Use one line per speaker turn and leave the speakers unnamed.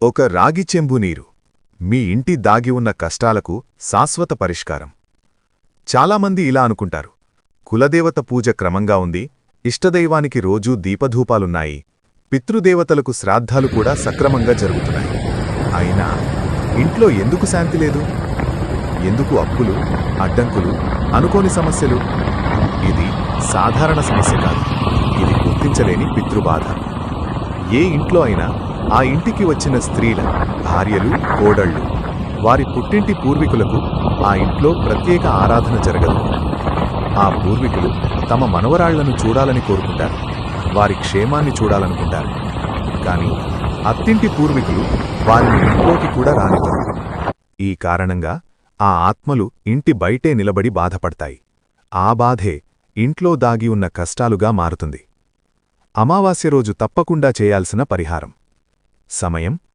ఒక రాగి చెంబు నీరు మీ ఇంటి దాగి ఉన్న కష్టాలకు శాశ్వత పరిష్కారం. చాలామంది ఇలా అనుకుంటారు, కులదేవత పూజ క్రమంగా ఉంది, ఇష్టదైవానికి రోజూ దీపధూపాలున్నాయి, పితృదేవతలకు శ్రాద్ధాలు కూడా సక్రమంగా జరుగుతున్నాయి. అయినా ఇంట్లో ఎందుకు శాంతి లేదు? ఎందుకు అప్పులు, అడ్డంకులు, అనుకోని సమస్యలు? ఇది సాధారణ సమస్య కాదు, ఇది గుర్తించలేని పితృబాధ. ఏ ఇంట్లో అయినా ఆ ఇంటికి వచ్చిన స్త్రీల, భార్యలు, కోడళ్ళు, వారి పుట్టింటి పూర్వీకులకు ఆ ఇంట్లో ప్రత్యేక ఆరాధన జరగదు. ఆ పూర్వీకులు తమ మనవరాళ్లను చూడాలని కోరుకుంటారు, వారి క్షేమాన్ని చూడాలనుకుంటారు. కాని అత్తింటి పూర్వీకులు వారిని ఇంట్లోకి కూడా రానివ్వరు. ఈ కారణంగా ఆ ఆత్మలు ఇంటి బయటే నిలబడి బాధపడతాయి. ఆ బాధే ఇంట్లో దాగి ఉన్న కష్టాలుగా మారుతుంది. అమావాస్య రోజు తప్పకుండా చేయాల్సిన పరిహారం. సమయం